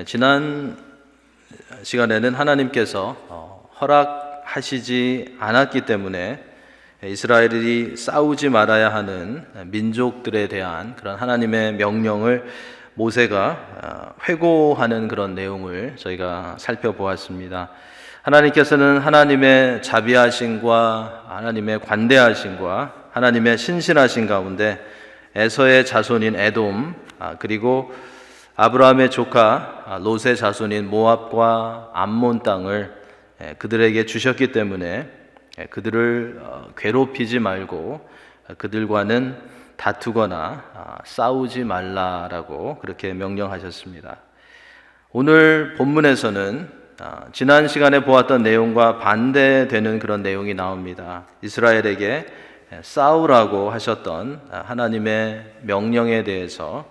지난 시간에는 하나님께서 허락하시지 않았기 때문에 이스라엘이 싸우지 말아야 하는 민족들에 대한 그런 하나님의 명령을 모세가 회고하는 그런 내용을 저희가 살펴보았습니다. 하나님께서는 하나님의 자비하심과 하나님의 관대하심과 하나님의 신실하신 가운데 에서의 자손인 에돔, 그리고 아브라함의 조카 롯의 자손인 모압과 암몬 땅을 그들에게 주셨기 때문에 그들을 괴롭히지 말고 그들과는 다투거나 싸우지 말라라고 그렇게 명령하셨습니다. 오늘 본문에서는 지난 시간에 보았던 내용과 반대되는 그런 내용이 나옵니다. 이스라엘에게 싸우라고 하셨던 하나님의 명령에 대해서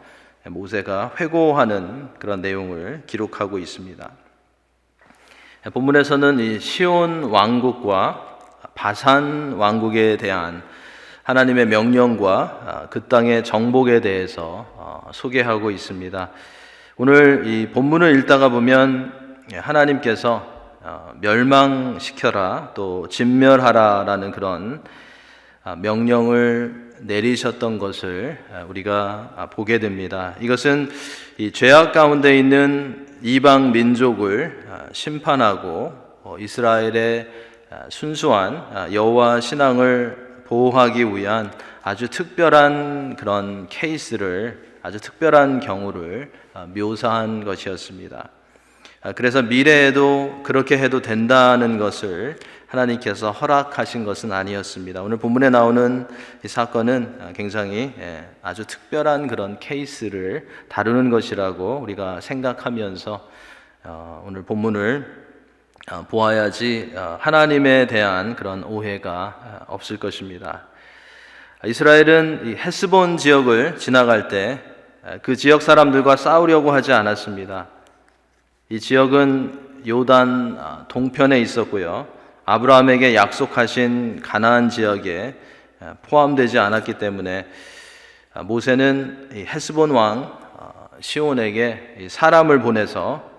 모세가 회고하는 그런 내용을 기록하고 있습니다. 본문에서는 이 시온 왕국과 바산 왕국에 대한 하나님의 명령과 그 땅의 정복에 대해서 소개하고 있습니다. 오늘 이 본문을 읽다가 보면 하나님께서 멸망시켜라 또 진멸하라라는 그런 명령을 내리셨던 것을 우리가 보게 됩니다. 이것은 이 죄악 가운데 있는 이방 민족을 심판하고 이스라엘의 순수한 여호와 신앙을 보호하기 위한 아주 특별한 그런 케이스를, 아주 특별한 경우를 묘사한 것이었습니다. 그래서 미래에도 그렇게 해도 된다는 것을 하나님께서 허락하신 것은 아니었습니다. 오늘 본문에 나오는 이 사건은 굉장히 아주 특별한 그런 케이스를 다루는 것이라고 우리가 생각하면서 오늘 본문을 보아야지 하나님에 대한 그런 오해가 없을 것입니다. 이스라엘은 이 헤스본 지역을 지나갈 때 그 지역 사람들과 싸우려고 하지 않았습니다. 이 지역은 요단 동편에 있었고요, 아브라함에게 약속하신 가나안 지역에 포함되지 않았기 때문에 모세는 헤스본 왕 시온에게 사람을 보내서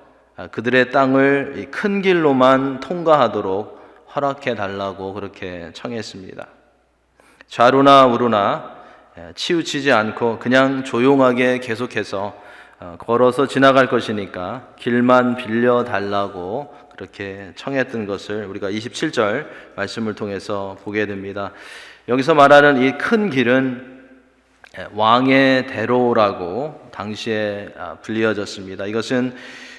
그들의 땅을 큰 길로만 통과하도록 허락해 달라고 그렇게 청했습니다. 좌로나 우로나 치우치지 않고 그냥 조용하게 계속해서 걸어서 지나갈 것이니까 길만 빌려달라고 그렇게 청했던 것을 우리가 27절 말씀을 통해서 보게 됩니다. 여기서 말하는 이 큰 길은 왕의 대로라고 당시에 불리어졌습니다. 이것은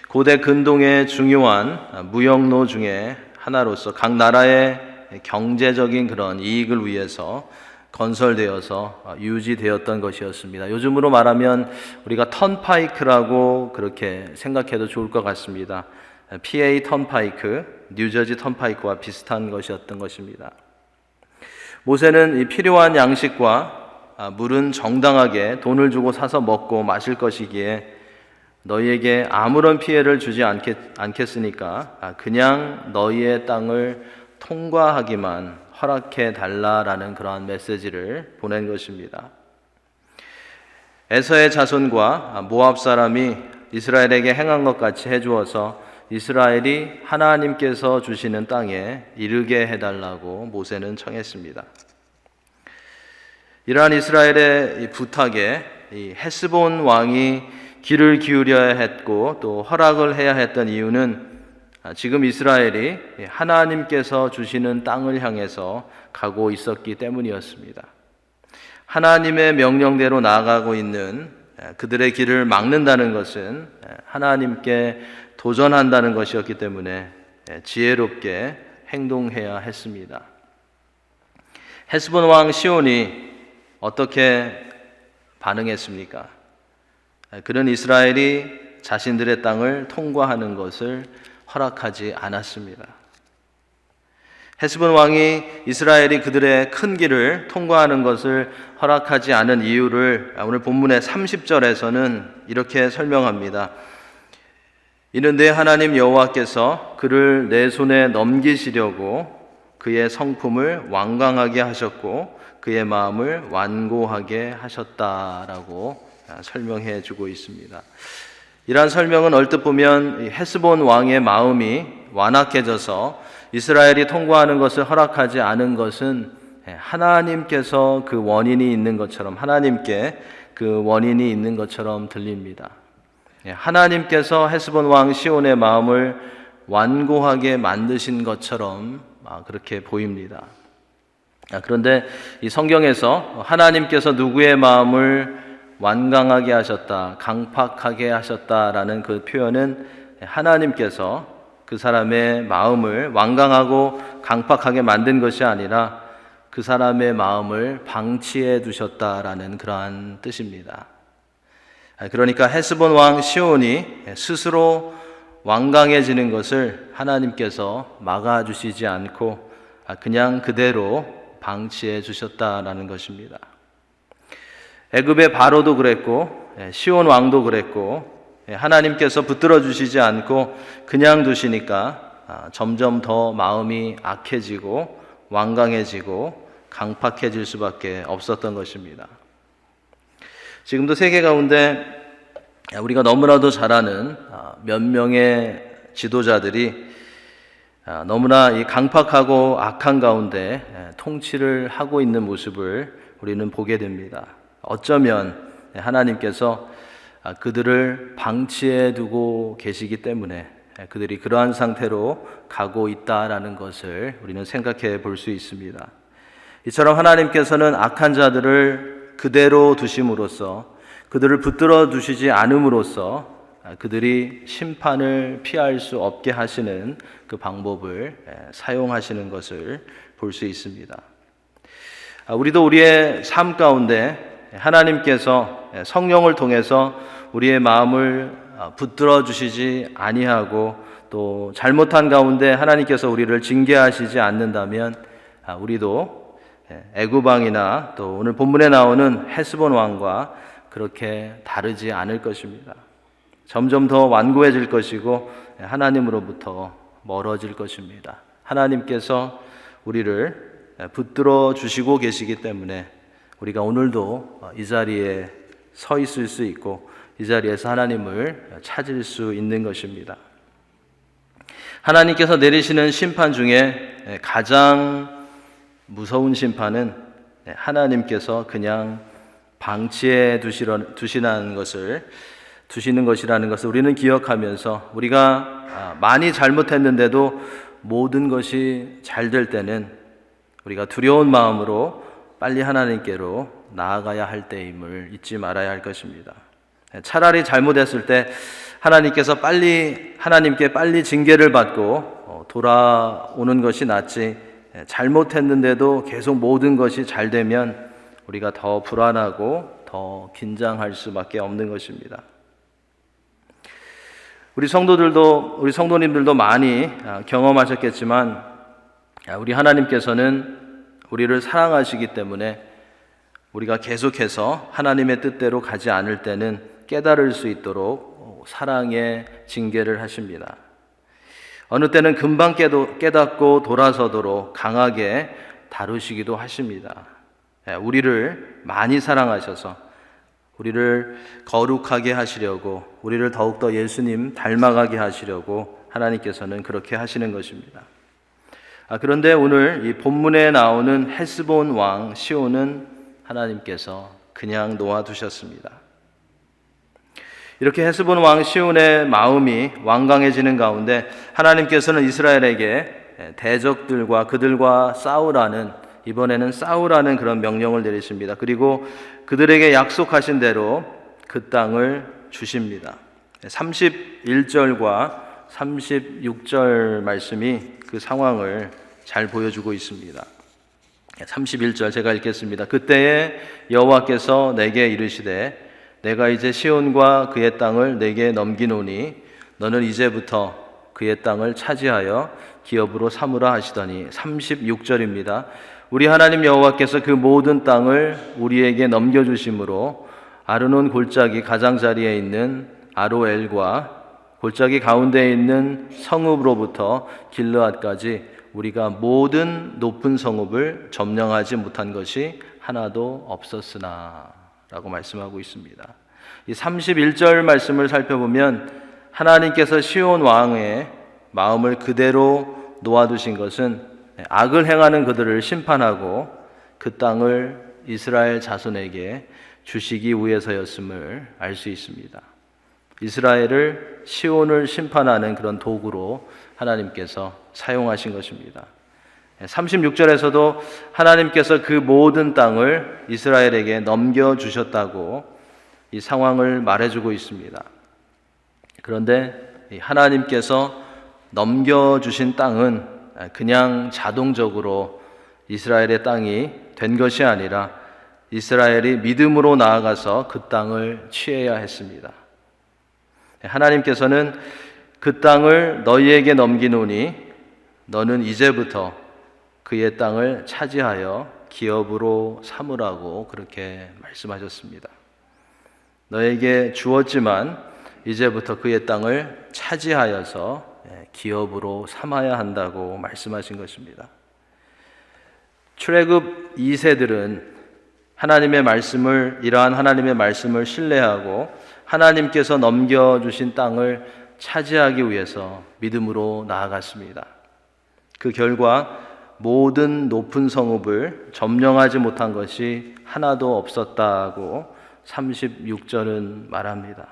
고대 근동의 중요한 무역로 중에 하나로서 각 나라의 경제적인 그런 이익을 위해서 건설되어서 유지되었던 것이었습니다. 요즘으로 말하면 우리가 턴파이크라고 그렇게 생각해도 좋을 것 같습니다. PA 턴파이크, 뉴저지 턴파이크와 비슷한 것이었던 것입니다. 모세는 이 필요한 양식과 물은 정당하게 돈을 주고 사서 먹고 마실 것이기에 너희에게 아무런 피해를 주지 않겠으니까 그냥 너희의 땅을 통과하기만 허락해 달라라는 그러한 메시지를 보낸 것입니다. 에서의 자손과 모압 사람이 이스라엘에게 행한 것 같이 해주어서 이스라엘이 하나님께서 주시는 땅에 이르게 해달라고 모세는 청했습니다. 이러한 이스라엘의 이 부탁에 이 헤스본 왕이 귀를 기울여야 했고 또 허락을 해야 했던 이유는 지금 이스라엘이 하나님께서 주시는 땅을 향해서 가고 있었기 때문이었습니다. 하나님의 명령대로 나아가고 있는 그들의 길을 막는다는 것은 하나님께 도전한다는 것이었기 때문에 지혜롭게 행동해야 했습니다. 헤스본 왕 시온이 어떻게 반응했습니까? 그는 이스라엘이 자신들의 땅을 통과하는 것을 허락하지 않았습니다. 헤스본 왕이 이스라엘이 그들의 큰 길을 통과하는 것을 허락하지 않은 이유를 오늘 본문의 30절에서는 이렇게 설명합니다. 이는 내 하나님 여호와께서 그를 내 손에 넘기시려고 그의 성품을 완강하게 하셨고 그의 마음을 완고하게 하셨다라고 설명해 주고 있습니다. 이러한 설명은 얼뜻 보면 헤스본 왕의 마음이 완악해져서 이스라엘이 통과하는 것을 허락하지 않은 것은 하나님께서 그 원인이 있는 것처럼, 하나님께 그 원인이 있는 것처럼 들립니다. 하나님께서 헤스본 왕 시온의 마음을 완고하게 만드신 것처럼 그렇게 보입니다. 그런데 이 성경에서 하나님께서 누구의 마음을 완강하게 하셨다, 강팍하게 하셨다라는 그 표현은 하나님께서 그 사람의 마음을 완강하고 강팍하게 만든 것이 아니라 그 사람의 마음을 방치해 두셨다라는 그러한 뜻입니다. 그러니까 헤스본 왕 시온이 스스로 완강해지는 것을 하나님께서 막아주시지 않고 그냥 그대로 방치해 주셨다라는 것입니다. 애굽의 바로도 그랬고 시온 왕도 그랬고 하나님께서 붙들어 주시지 않고 그냥 두시니까 점점 더 마음이 악해지고 완강해지고 강팍해질 수밖에 없었던 것입니다. 지금도 세계 가운데 우리가 너무나도 잘 아는 몇 명의 지도자들이 너무나 이 강팍하고 악한 가운데 통치를 하고 있는 모습을 우리는 보게 됩니다. 어쩌면 하나님께서 그들을 방치해 두고 계시기 때문에 그들이 그러한 상태로 가고 있다라는 것을 우리는 생각해 볼 수 있습니다. 이처럼 하나님께서는 악한 자들을 그대로 두심으로써, 그들을 붙들어 두시지 않음으로써 그들이 심판을 피할 수 없게 하시는 그 방법을 사용하시는 것을 볼 수 있습니다. 우리도 우리의 삶 가운데 하나님께서 성령을 통해서 우리의 마음을 붙들어 주시지 아니하고 또 잘못한 가운데 하나님께서 우리를 징계하시지 않는다면 우리도 애굽 왕이나 또 오늘 본문에 나오는 헤스본 왕과 그렇게 다르지 않을 것입니다. 점점 더 완고해질 것이고 하나님으로부터 멀어질 것입니다. 하나님께서 우리를 붙들어 주시고 계시기 때문에 우리가 오늘도 이 자리에 서 있을 수 있고 이 자리에서 하나님을 찾을 수 있는 것입니다. 하나님께서 내리시는 심판 중에 가장 무서운 심판은 하나님께서 그냥 방치해 두시는 것이라는 것을 우리는 기억하면서 우리가 많이 잘못했는데도 모든 것이 잘 될 때는 우리가 두려운 마음으로 빨리 하나님께로 나아가야 할 때임을 잊지 말아야 할 것입니다. 차라리 잘못했을 때 하나님께 빨리 징계를 받고 돌아오는 것이 낫지, 잘못했는데도 계속 모든 것이 잘 되면 우리가 더 불안하고 더 긴장할 수밖에 없는 것입니다. 우리 성도님들도 많이 경험하셨겠지만 우리 하나님께서는 우리를 사랑하시기 때문에 우리가 계속해서 하나님의 뜻대로 가지 않을 때는 깨달을 수 있도록 사랑의 징계를 하십니다. 어느 때는 금방 깨닫고 돌아서도록 강하게 다루시기도 하십니다. 우리를 많이 사랑하셔서 우리를 거룩하게 하시려고, 우리를 더욱더 예수님 닮아가게 하시려고 하나님께서는 그렇게 하시는 것입니다. 그런데 오늘 이 본문에 나오는 헤스본 왕 시온은 하나님께서 그냥 놓아두셨습니다. 이렇게 헤스본 왕 시온의 마음이 완강해지는 가운데 하나님께서는 이스라엘에게 대적들과 그들과 이번에는 싸우라는 그런 명령을 내리십니다. 그리고 그들에게 약속하신 대로 그 땅을 주십니다. 31절과 36절 말씀이 그 상황을 잘 보여주고 있습니다. 31절 제가 읽겠습니다. 그때에 여호와께서 내게 이르시되 내가 이제 시온과 그의 땅을 내게 넘기노니 너는 이제부터 그의 땅을 차지하여 기업으로 삼으라 하시더니 36절입니다. 우리 하나님 여호와께서 그 모든 땅을 우리에게 넘겨주심으로 아르논 골짜기 가장자리에 있는 아로엘과 골짜기 가운데에 있는 성읍으로부터 길르앗까지 우리가 모든 높은 성읍을 점령하지 못한 것이 하나도 없었으나 라고 말씀하고 있습니다. 이 31절 말씀을 살펴보면 하나님께서 시온 왕의 마음을 그대로 놓아두신 것은 악을 행하는 그들을 심판하고 그 땅을 이스라엘 자손에게 주시기 위해서였음을 알 수 있습니다. 이스라엘을 시온을 심판하는 그런 도구로 하나님께서 사용하신 것입니다. 36절에서도 하나님께서 그 모든 땅을 이스라엘에게 넘겨주셨다고 이 상황을 말해주고 있습니다. 그런데 하나님께서 넘겨주신 땅은 그냥 자동적으로 이스라엘의 땅이 된 것이 아니라 이스라엘이 믿음으로 나아가서 그 땅을 취해야 했습니다. 하나님께서는 그 땅을 너희에게 넘기노니 너는 이제부터 그의 땅을 차지하여 기업으로 삼으라고 그렇게 말씀하셨습니다. 너에게 주었지만 이제부터 그의 땅을 차지하여서 기업으로 삼아야 한다고 말씀하신 것입니다. 출애굽 2세들은 이러한 하나님의 말씀을 신뢰하고 하나님께서 넘겨주신 땅을 차지하기 위해서 믿음으로 나아갔습니다. 그 결과 모든 높은 성읍을 점령하지 못한 것이 하나도 없었다고 36절은 말합니다.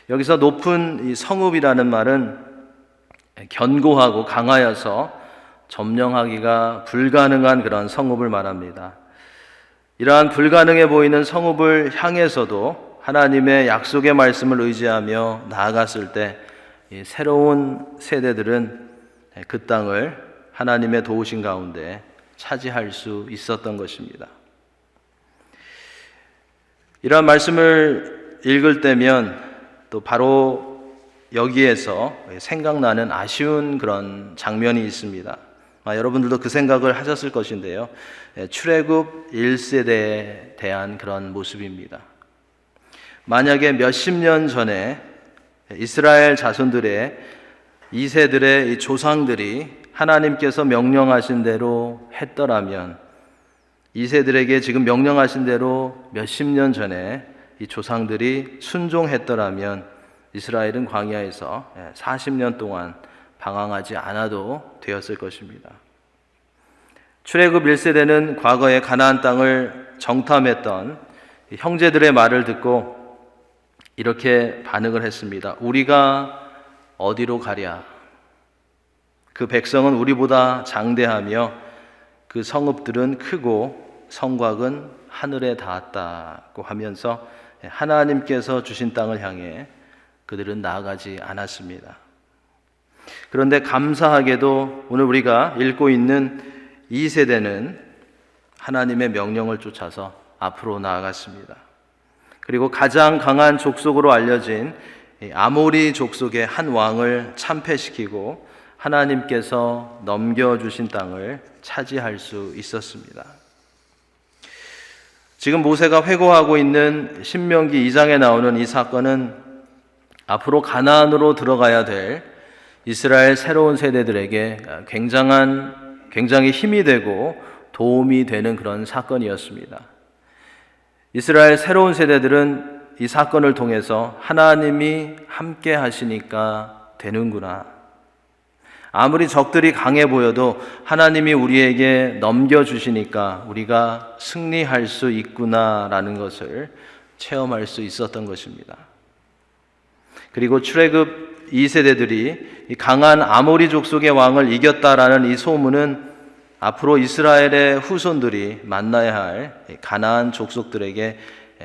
여기서 높은 이 성읍이라는 말은 견고하고 강하여서 점령하기가 불가능한 그런 성읍을 말합니다. 이러한 불가능해 보이는 성읍을 향해서도 하나님의 약속의 말씀을 의지하며 나아갔을 때 새로운 세대들은 그 땅을 하나님의 도우신 가운데 차지할 수 있었던 것입니다. 이러한 말씀을 읽을 때면 또 바로 여기에서 생각나는 아쉬운 그런 장면이 있습니다. 여러분들도 그 생각을 하셨을 것인데요. 출애굽 1세대에 대한 그런 모습입니다. 만약에 몇십 년 전에 이스라엘 자손들의 2세들의 이 조상들이 하나님께서 명령하신 대로 했더라면 2세들에게 지금 명령하신 대로 몇십 년 전에 이 조상들이 순종했더라면 이스라엘은 광야에서 40년 동안 방황하지 않아도 되었을 것입니다. 출애굽 1세대는 과거에 가나안 땅을 정탐했던 형제들의 말을 듣고 이렇게 반응을 했습니다. 우리가 어디로 가랴? 그 백성은 우리보다 장대하며 그 성읍들은 크고 성곽은 하늘에 닿았다고 하면서 하나님께서 주신 땅을 향해 그들은 나아가지 않았습니다. 그런데 감사하게도 오늘 우리가 읽고 있는 2세대는 하나님의 명령을 쫓아서 앞으로 나아갔습니다. 그리고 가장 강한 족속으로 알려진 아모리 족속의 한 왕을 참패시키고 하나님께서 넘겨주신 땅을 차지할 수 있었습니다. 지금 모세가 회고하고 있는 신명기 2장에 나오는 이 사건은 앞으로 가나안으로 들어가야 될 이스라엘 새로운 세대들에게 굉장히 힘이 되고 도움이 되는 그런 사건이었습니다. 이스라엘 새로운 세대들은 이 사건을 통해서 하나님이 함께 하시니까 되는구나. 아무리 적들이 강해 보여도 하나님이 우리에게 넘겨주시니까 우리가 승리할 수 있구나라는 것을 체험할 수 있었던 것입니다. 그리고 출애굽 2세대들이 이 강한 아모리 족속의 왕을 이겼다라는 이 소문은 앞으로 이스라엘의 후손들이 만나야 할 가나안 족속들에게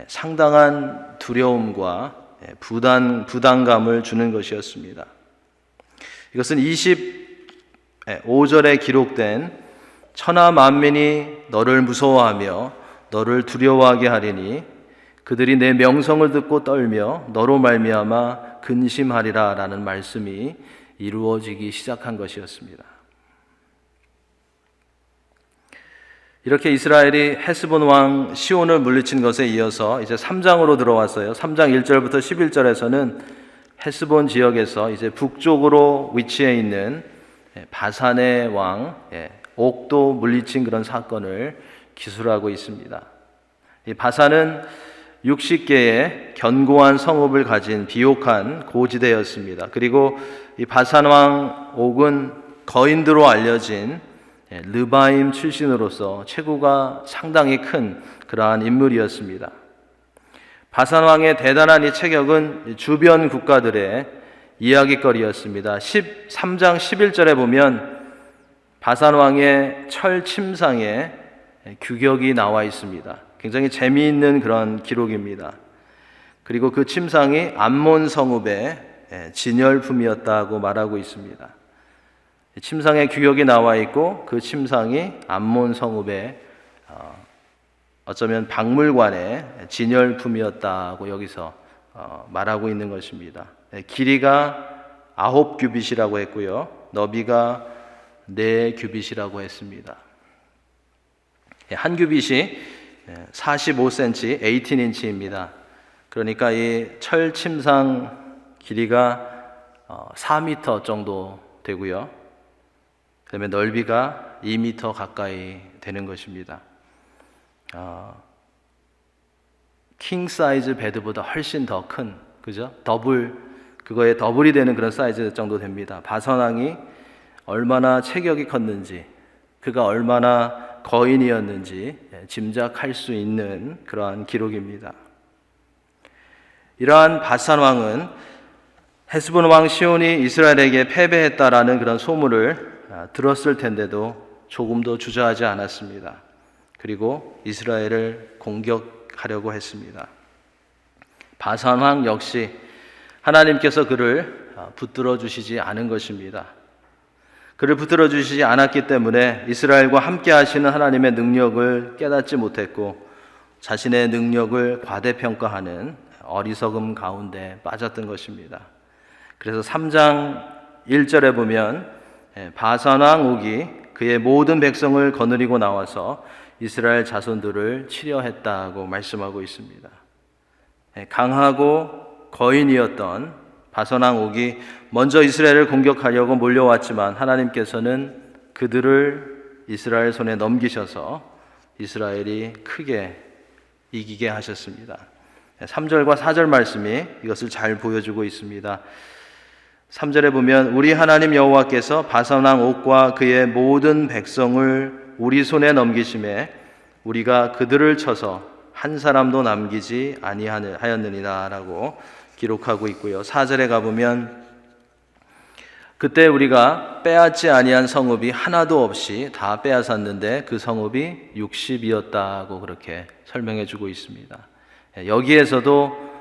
상당한 두려움과 부담감을 주는 것이었습니다. 이것은 25절에 기록된 천하 만민이 너를 무서워하며 너를 두려워하게 하리니 그들이 내 명성을 듣고 떨며 너로 말미암아 근심하리라 라는 말씀이 이루어지기 시작한 것이었습니다. 이렇게 이스라엘이 헤스본 왕 시온을 물리친 것에 이어서 이제 3장으로 들어왔어요. 3장 1절부터 11절에서는 헤스본 지역에서 이제 북쪽으로 위치해 있는 바산의 왕 옥도 물리친 그런 사건을 기술하고 있습니다. 이 바산은 60개의 견고한 성읍을 가진 비옥한 고지대였습니다. 그리고 이 바산 왕 옥은 거인으로 알려진 르바임 출신으로서 체구가 상당히 큰 그러한 인물이었습니다. 바산 왕의 대단한 이 체격은 주변 국가들의 이야기거리였습니다. 13장 11절에 보면 바산 왕의 철 침상에 규격이 나와 있습니다. 굉장히 재미있는 그런 기록입니다. 그리고 그 침상이 암몬 성읍의 진열품이었다고 말하고 있습니다. 침상에 규격이 나와 있고 그 침상이 암몬 성읍의 어쩌면 박물관의 진열품이었다고 여기서 말하고 있는 것입니다. 길이가 9규빗이라고 했고요. 너비가 4규빗이라고 했습니다. 한 규빗이 45cm, 18인치입니다. 그러니까 이 철 침상 길이가 4m 정도 되고요. 그다음에 넓이가 2m 가까이 되는 것입니다. 킹 사이즈 베드보다 훨씬 더 큰, 그죠? 그거에 더블이 되는 그런 사이즈 정도 됩니다. 바산 왕이 얼마나 체격이 컸는지, 그가 얼마나 거인이었는지 짐작할 수 있는 그러한 기록입니다. 이러한 바산 왕은 헤스본 왕 시온이 이스라엘에게 패배했다라는 그런 소문을 들었을 텐데도 조금도 주저하지 않았습니다. 그리고 이스라엘을 공격하려고 했습니다. 바산 왕 역시 하나님께서 그를 붙들어 주시지 않은 것입니다. 그를 붙들어 주시지 않았기 때문에 이스라엘과 함께 하시는 하나님의 능력을 깨닫지 못했고 자신의 능력을 과대평가하는 어리석음 가운데 빠졌던 것입니다. 그래서 3장 1절에 보면 바산 왕 옥이 그의 모든 백성을 거느리고 나와서 이스라엘 자손들을 치려했다고 말씀하고 있습니다. 강하고 거인이었던 바산 왕 옥이 먼저 이스라엘을 공격하려고 몰려왔지만 하나님께서는 그들을 이스라엘 손에 넘기셔서 이스라엘이 크게 이기게 하셨습니다. 3절과 4절 말씀이 이것을 잘 보여주고 있습니다. 3절에 보면 우리 하나님 여호와께서 바산 왕 옥과 그의 모든 백성을 우리 손에 넘기심에 우리가 그들을 쳐서 한 사람도 남기지 아니하였느니라 라고 기록하고 있고요. 4절에 가보면 그때 우리가 빼앗지 아니한 성읍이 하나도 없이 다 빼앗았는데 그 성읍이 60이었다고 그렇게 설명해 주고 있습니다. 여기에서도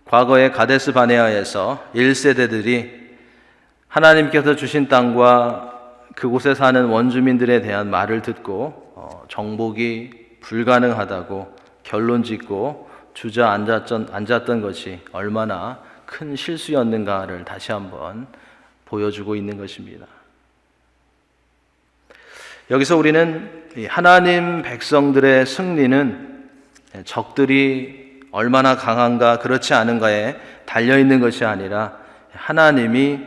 과거의 가데스 바네아에서 1세대들이 하나님께서 주신 땅과 그곳에 사는 원주민들에 대한 말을 듣고 정복이 불가능하다고 결론 짓고 주저앉았던 것이 얼마나 큰 실수였는가를 다시 한번 보여주고 있는 것입니다. 여기서 우리는 하나님 백성들의 승리는 적들이 얼마나 강한가 그렇지 않은가에 달려있는 것이 아니라 하나님이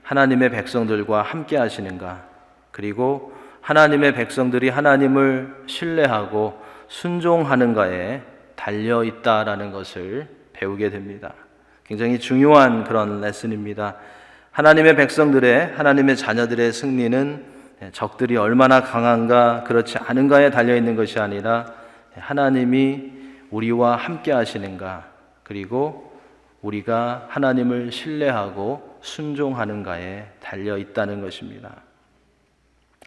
하나님의 백성들과 함께 하시는가, 그리고 하나님의 백성들이 하나님을 신뢰하고 순종하는가에 달려있다라는 것을 배우게 됩니다. 굉장히 중요한 그런 레슨입니다. 하나님의 백성들의, 하나님의 자녀들의 승리는 적들이 얼마나 강한가 그렇지 않은가에 달려있는 것이 아니라 하나님이 우리와 함께 하시는가, 그리고 우리가 하나님을 신뢰하고 순종하는가에 달려있다는 것입니다.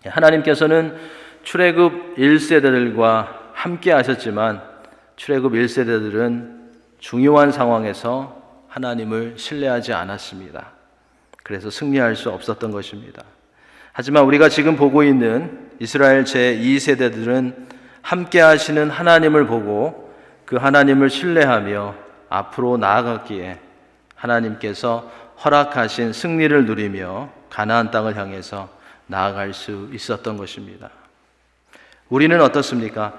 하나님께서는 출애굽 1세대들과 함께 하셨지만 출애굽 1세대들은 중요한 상황에서 하나님을 신뢰하지 않았습니다. 그래서 승리할 수 없었던 것입니다. 하지만 우리가 지금 보고 있는 이스라엘 제2세대들은 함께 하시는 하나님을 보고 그 하나님을 신뢰하며 앞으로 나아갔기에 하나님께서 허락하신 승리를 누리며 가나안 땅을 향해서 나아갈 수 있었던 것입니다. 우리는 어떻습니까?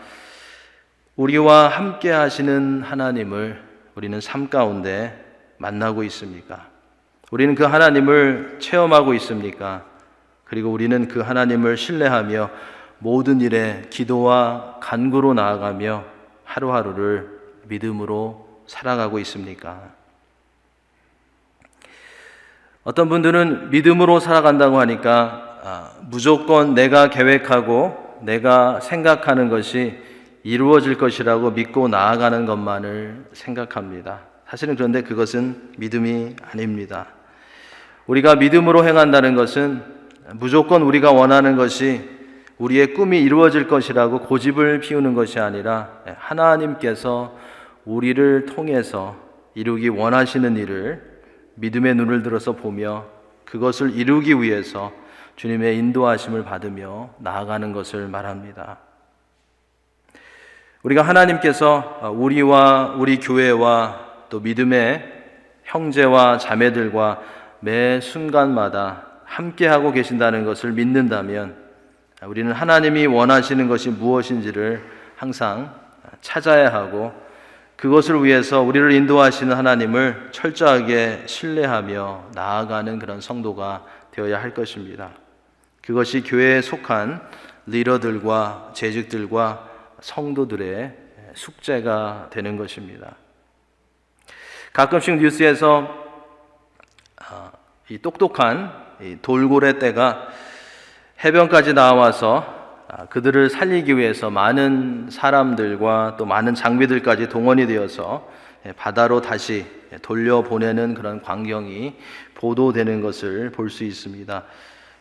우리와 함께 하시는 하나님을 우리는 삶 가운데 만나고 있습니까? 우리는 그 하나님을 체험하고 있습니까? 그리고 우리는 그 하나님을 신뢰하며 모든 일에 기도와 간구로 나아가며 하루하루를 믿음으로 살아가고 있습니까? 어떤 분들은 믿음으로 살아간다고 하니까 무조건 내가 계획하고 내가 생각하는 것이 이루어질 것이라고 믿고 나아가는 것만을 생각합니다. 사실은 그런데 그것은 믿음이 아닙니다. 우리가 믿음으로 행한다는 것은 무조건 우리가 원하는 것이 우리의 꿈이 이루어질 것이라고 고집을 피우는 것이 아니라 하나님께서 우리를 통해서 이루기 원하시는 일을 믿음의 눈을 들어서 보며 그것을 이루기 위해서 주님의 인도하심을 받으며 나아가는 것을 말합니다. 우리가 하나님께서 우리와 우리 교회와 또 믿음의 형제와 자매들과 매 순간마다 함께하고 계신다는 것을 믿는다면 우리는 하나님이 원하시는 것이 무엇인지를 항상 찾아야 하고 그것을 위해서 우리를 인도하시는 하나님을 철저하게 신뢰하며 나아가는 그런 성도가 되어야 할 것입니다. 그것이 교회에 속한 리더들과 재직들과 성도들의 숙제가 되는 것입니다. 가끔씩 뉴스에서 이 똑똑한 돌고래 떼가 해변까지 나와서 그들을 살리기 위해서 많은 사람들과 또 많은 장비들까지 동원이 되어서 바다로 다시 돌려보내는 그런 광경이 보도되는 것을 볼 수 있습니다.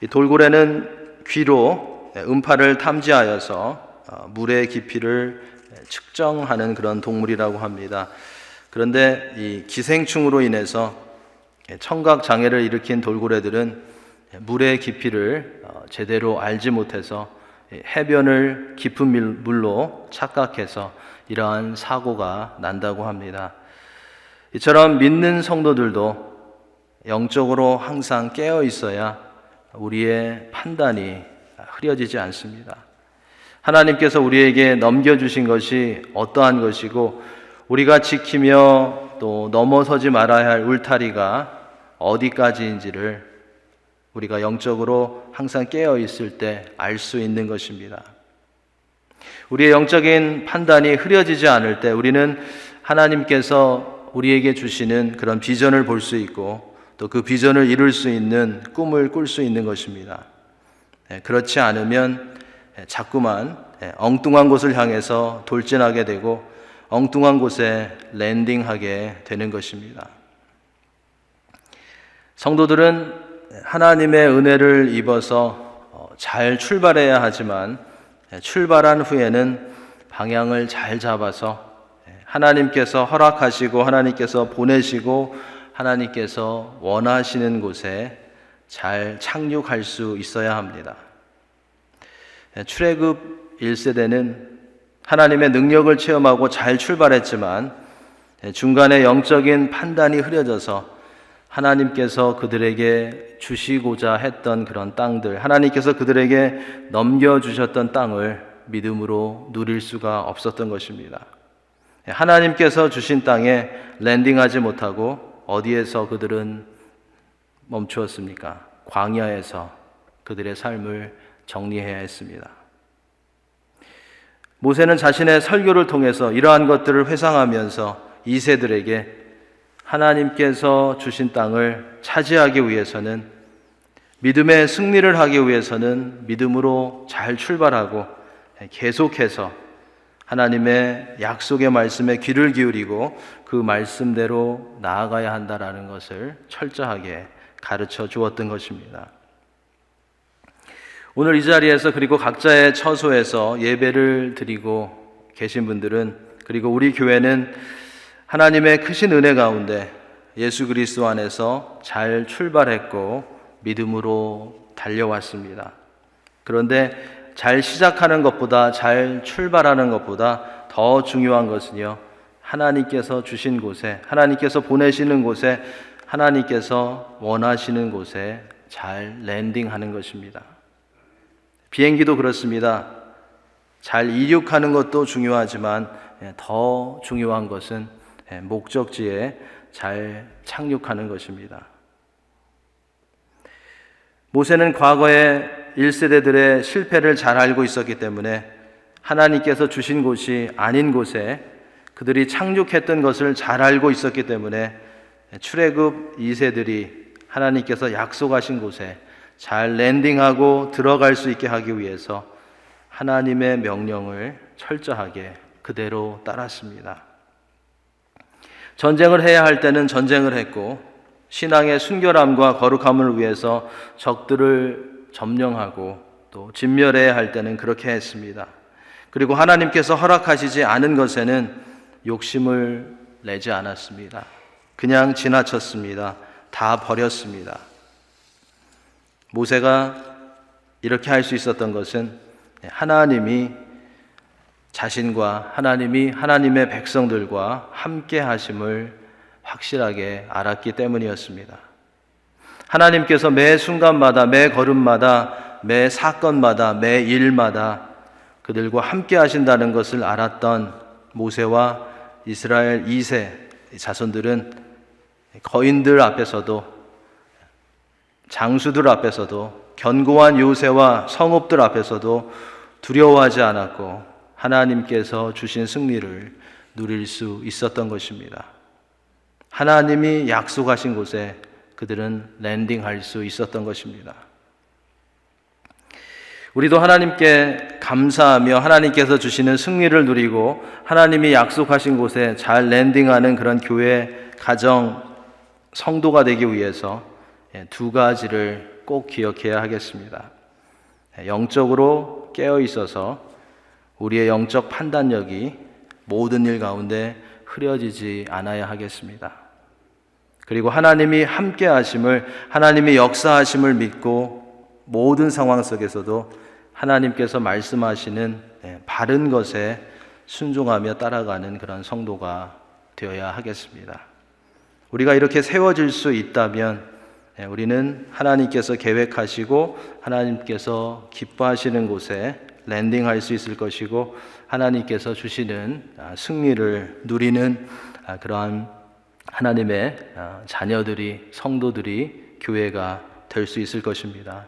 이 돌고래는 귀로 음파를 탐지하여서 물의 깊이를 측정하는 그런 동물이라고 합니다. 그런데 이 기생충으로 인해서 청각 장애를 일으킨 돌고래들은 물의 깊이를 제대로 알지 못해서 해변을 깊은 물로 착각해서 이러한 사고가 난다고 합니다. 이처럼 믿는 성도들도 영적으로 항상 깨어 있어야 우리의 판단이 흐려지지 않습니다. 하나님께서 우리에게 넘겨주신 것이 어떠한 것이고 우리가 지키며 또 넘어서지 말아야 할 울타리가 어디까지인지를 우리가 영적으로 항상 깨어 있을 때 알 수 있는 것입니다. 우리의 영적인 판단이 흐려지지 않을 때 우리는 하나님께서 우리에게 주시는 그런 비전을 볼 수 있고 또 그 비전을 이룰 수 있는 꿈을 꿀 수 있는 것입니다. 그렇지 않으면 자꾸만 엉뚱한 곳을 향해서 돌진하게 되고 엉뚱한 곳에 랜딩하게 되는 것입니다. 성도들은 하나님의 은혜를 입어서 잘 출발해야 하지만 출발한 후에는 방향을 잘 잡아서 하나님께서 허락하시고 하나님께서 보내시고 하나님께서 원하시는 곳에 잘 착륙할 수 있어야 합니다. 출애굽 1세대는 하나님의 능력을 체험하고 잘 출발했지만 중간에 영적인 판단이 흐려져서 하나님께서 그들에게 주시고자 했던 그런 땅들, 하나님께서 그들에게 넘겨주셨던 땅을 믿음으로 누릴 수가 없었던 것입니다. 하나님께서 주신 땅에 랜딩하지 못하고 어디에서 그들은 멈추었습니까? 광야에서 그들의 삶을 정리해야 했습니다. 모세는 자신의 설교를 통해서 이러한 것들을 회상하면서 2세들에게 하나님께서 주신 땅을 차지하기 위해서는 믿음의 승리를 하기 위해서는 믿음으로 잘 출발하고 계속해서 하나님의 약속의 말씀에 귀를 기울이고 그 말씀대로 나아가야 한다라는 것을 철저하게 가르쳐 주었던 것입니다. 오늘 이 자리에서 그리고 각자의 처소에서 예배를 드리고 계신 분들은 그리고 우리 교회는 하나님의 크신 은혜 가운데 예수 그리스도 안에서 잘 출발했고 믿음으로 달려왔습니다. 그런데 잘 시작하는 것보다 잘 출발하는 것보다 더 중요한 것은요, 하나님께서 주신 곳에, 하나님께서 보내시는 곳에, 하나님께서 원하시는 곳에 잘 랜딩하는 것입니다. 비행기도 그렇습니다. 잘 이륙하는 것도 중요하지만 더 중요한 것은 목적지에 잘 착륙하는 것입니다. 모세는 과거에 1세대들의 실패를 잘 알고 있었기 때문에 하나님께서 주신 곳이 아닌 곳에 그들이 착륙했던 것을 잘 알고 있었기 때문에 출애굽 2세들이 하나님께서 약속하신 곳에 잘 랜딩하고 들어갈 수 있게 하기 위해서 하나님의 명령을 철저하게 그대로 따랐습니다. 전쟁을 해야 할 때는 전쟁을 했고, 신앙의 순결함과 거룩함을 위해서 적들을 점령하고 또 진멸해야 할 때는 그렇게 했습니다. 그리고 하나님께서 허락하시지 않은 것에는 욕심을 내지 않았습니다. 그냥 지나쳤습니다. 다 버렸습니다. 모세가 이렇게 할 수 있었던 것은 하나님이 자신과 하나님이 하나님의 백성들과 함께 하심을 확실하게 알았기 때문이었습니다. 하나님께서 매 순간마다, 매 걸음마다, 매 사건마다, 매 일마다 그들과 함께 하신다는 것을 알았던 모세와 이스라엘 2세 자손들은 거인들 앞에서도, 장수들 앞에서도, 견고한 요새와 성읍들 앞에서도 두려워하지 않았고 하나님께서 주신 승리를 누릴 수 있었던 것입니다. 하나님이 약속하신 곳에 그들은 랜딩할 수 있었던 것입니다. 우리도 하나님께 감사하며 하나님께서 주시는 승리를 누리고 하나님이 약속하신 곳에 잘 랜딩하는 그런 교회, 가정, 성도가 되기 위해서 두 가지를 꼭 기억해야 하겠습니다. 영적으로 깨어 있어서 우리의 영적 판단력이 모든 일 가운데 흐려지지 않아야 하겠습니다. 그리고 하나님이 함께 하심을, 하나님이 역사하심을 믿고 모든 상황 속에서도 하나님께서 말씀하시는 바른 것에 순종하며 따라가는 그런 성도가 되어야 하겠습니다. 우리가 이렇게 세워질 수 있다면 우리는 하나님께서 계획하시고 하나님께서 기뻐하시는 곳에 랜딩할 수 있을 것이고 하나님께서 주시는 승리를 누리는 그러한 하나님의 자녀들이, 성도들이, 교회가 될 수 있을 것입니다.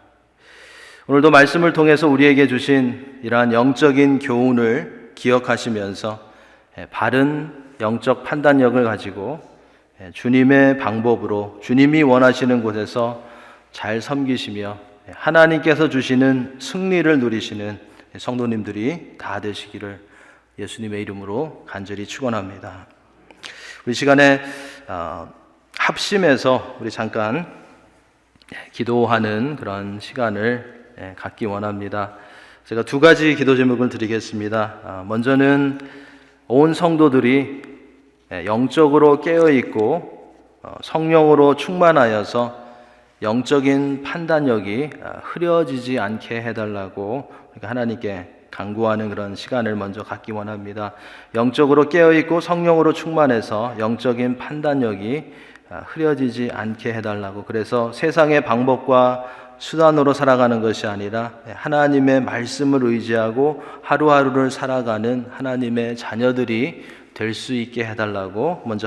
오늘도 말씀을 통해서 우리에게 주신 이러한 영적인 교훈을 기억하시면서 바른 영적 판단력을 가지고 주님의 방법으로 주님이 원하시는 곳에서 잘 섬기시며 하나님께서 주시는 승리를 누리시는 성도님들이 다 되시기를 예수님의 이름으로 간절히 축원합니다. 우리 시간에 합심해서 우리 잠깐 기도하는 그런 시간을 갖기 원합니다. 제가 두 가지 기도 제목을 드리겠습니다. 먼저는 온 성도들이 영적으로 깨어있고 성령으로 충만하여서 영적인 판단력이 흐려지지 않게 해달라고 하나님께 간구하는 그런 시간을 먼저 갖기 원합니다. 영적으로 깨어있고 성령으로 충만해서 영적인 판단력이 흐려지지 않게 해달라고. 그래서 세상의 방법과 수단으로 살아가는 것이 아니라 하나님의 말씀을 의지하고 하루하루를 살아가는 하나님의 자녀들이 될 수 있게 해달라고 먼저